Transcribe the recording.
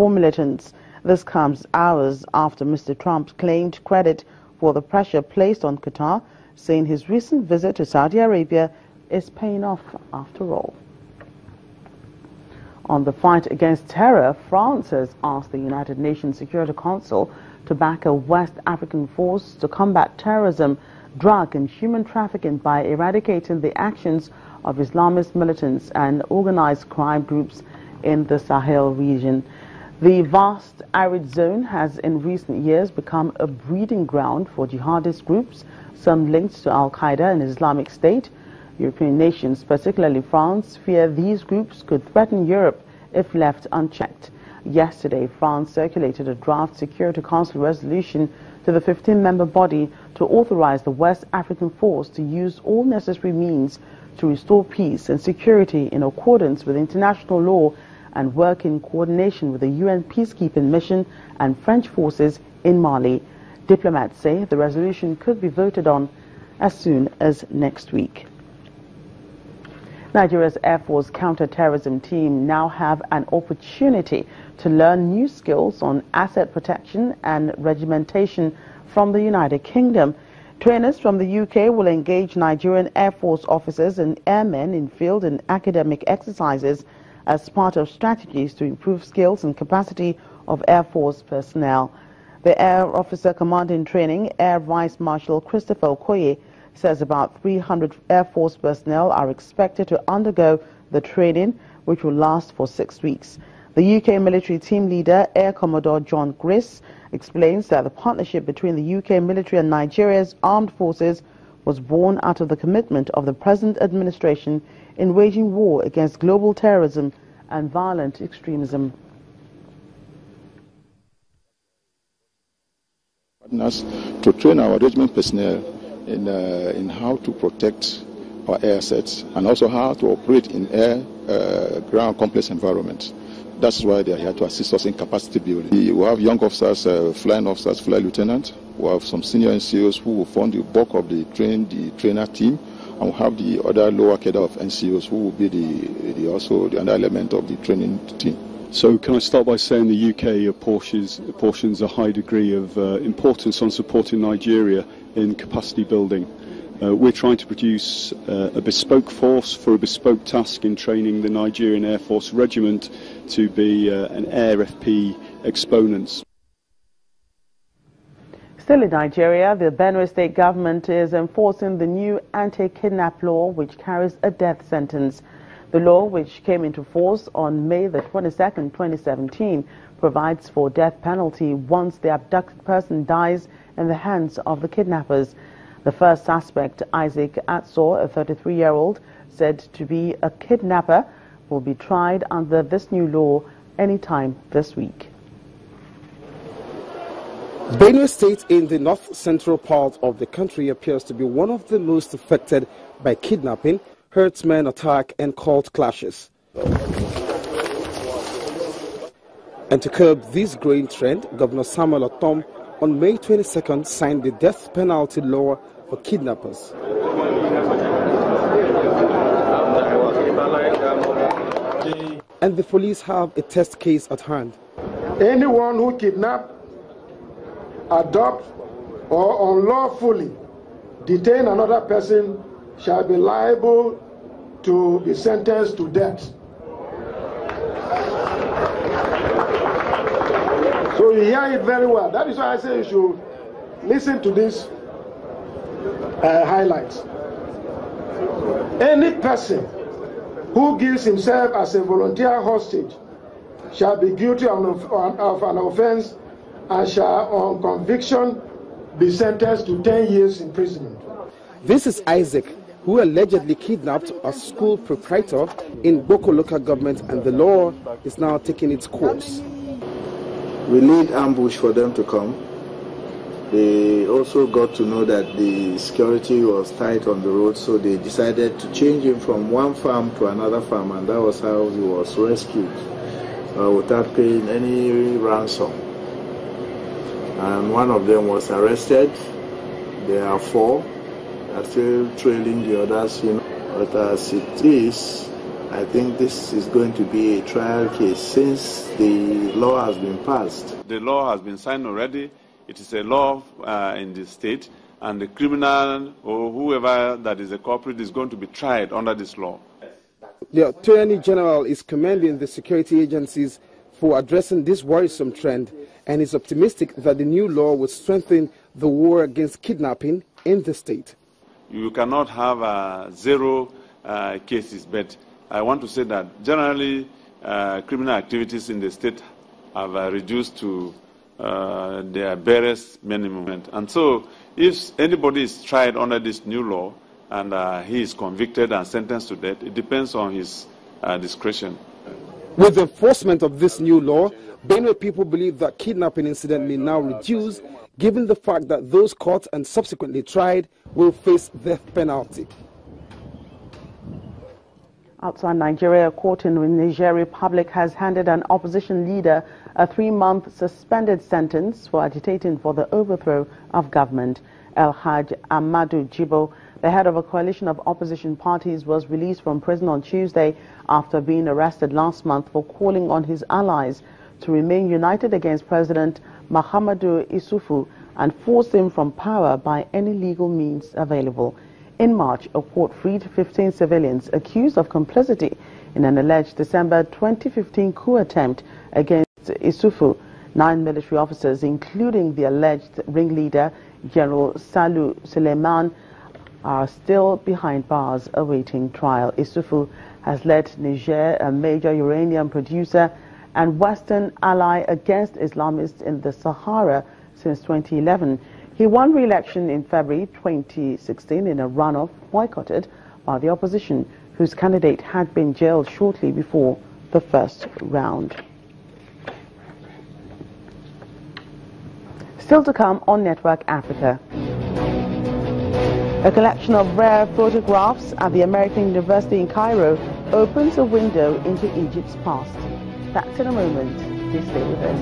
for militants. This comes hours after Mr. Trump claimed credit for the pressure placed on Qatar, saying his recent visit to Saudi Arabia is paying off after all. On the fight against terror, France has asked the United Nations Security Council to back a West African force to combat terrorism, drug and human trafficking by eradicating the actions of Islamist militants and organized crime groups in the Sahel region. The vast arid zone has in recent years become a breeding ground for jihadist groups, some linked to Al-Qaeda and Islamic State. European nations, particularly France, fear these groups could threaten Europe if left unchecked. Yesterday, France circulated a draft Security Council resolution to the 15-member body to authorize the West African force to use all necessary means to restore peace and security in accordance with international law and work in coordination with the UN peacekeeping mission and French forces in Mali. Diplomats say the resolution could be voted on as soon as next week. Nigeria's Air Force counter-terrorism team now have an opportunity to learn new skills on asset protection and regimentation from the United Kingdom. Trainers from the UK will engage Nigerian Air Force officers and airmen in field and academic exercises as part of strategies to improve skills and capacity of Air Force personnel. The Air Officer Commanding Training, Air Vice Marshal Christopher Okoye, says about 300 Air Force personnel are expected to undergo the training, which will last for 6 weeks. The UK military team leader, Air Commodore John Griss, explains that the partnership between the UK military and Nigeria's armed forces was born out of the commitment of the present administration in waging war against global terrorism and violent extremism. To train our regiment personnel in how to protect our air assets and also how to operate in ground complex environments. That's why they are here to assist us in capacity building. We have young officers, flying lieutenants. We have some senior NCOs who will form the bulk of the trainer team, and we have the other lower cadre of NCOs who will be also the other element of the training team. So can I start by saying the UK apportions a high degree of importance on supporting Nigeria in capacity building. We're trying to produce a bespoke force for a bespoke task in training the Nigerian Air Force Regiment to be an Air FP exponent. Still in Nigeria, the Benue State government is enforcing the new anti-kidnap law, which carries a death sentence. The law, which came into force on May the 22nd, 2017, provides for death penalty once the abducted person dies in the hands of the kidnappers. The first suspect, Isaac Atsor, a 33-year-old, said to be a kidnapper, will be tried under this new law anytime this week. Benue State in the north-central part of the country appears to be one of the most affected by kidnapping, herdsmen attack and cult clashes. And to curb this growing trend, Governor Samuel Otom on May 22nd signed the death penalty law for kidnappers. And the police have a test case at hand. Anyone who kidnap, adopt or unlawfully detain another person shall be liable to be sentenced to death. So you hear it very well. That is why I say you should listen to these highlights. Any person who gives himself as a volunteer hostage shall be guilty of an offense and shall, on conviction, be sentenced to 10 years imprisonment. This is Isaac, who allegedly kidnapped a school proprietor in Boko local government, and the law is now taking its course. We need ambush for them to come. They also got to know that the security was tight on the road, so they decided to change him from one farm to another farm, and that was how he was rescued without paying any ransom. And one of them was arrested. There are 4. Are still trailing the others, But as it is, I think this is going to be a trial case since the law has been passed. The law has been signed already. It is a law in the state, and the criminal or whoever that is a culprit is going to be tried under this law. The Attorney General is commending the security agencies for addressing this worrisome trend and is optimistic that the new law will strengthen the war against kidnapping in the state. You cannot have zero cases, but I want to say that generally criminal activities in the state have reduced to their barest minimum. And so if anybody is tried under this new law and he is convicted and sentenced to death, it depends on his discretion. With the enforcement of this new law, Benue people believe that kidnapping incident may now reduce, given the fact that those caught and subsequently tried will face death penalty. Outside Nigeria, a court in the Niger Republic has handed an opposition leader a 3-month suspended sentence for agitating for the overthrow of government. El Haj Amadou Jibo, the head of a coalition of opposition parties, was released from prison on Tuesday after being arrested last month for calling on his allies to remain united against President Mahamadou Issoufou and force him from power by any legal means available. In March, a court freed 15 civilians accused of complicity in an alleged December 2015 coup attempt against Issoufou. 9 military officers, including the alleged ringleader, General Salou Suleiman, are still behind bars awaiting trial. Issoufou has led Niger, a major uranium producer and Western ally against Islamists in the Sahara, since 2011. He won re-election in February 2016 in a runoff boycotted by the opposition, whose candidate had been jailed shortly before the first round. Still to come on Network Africa. A collection of rare photographs at the American University in Cairo opens a window into Egypt's past. That's in a moment. Please stay with us.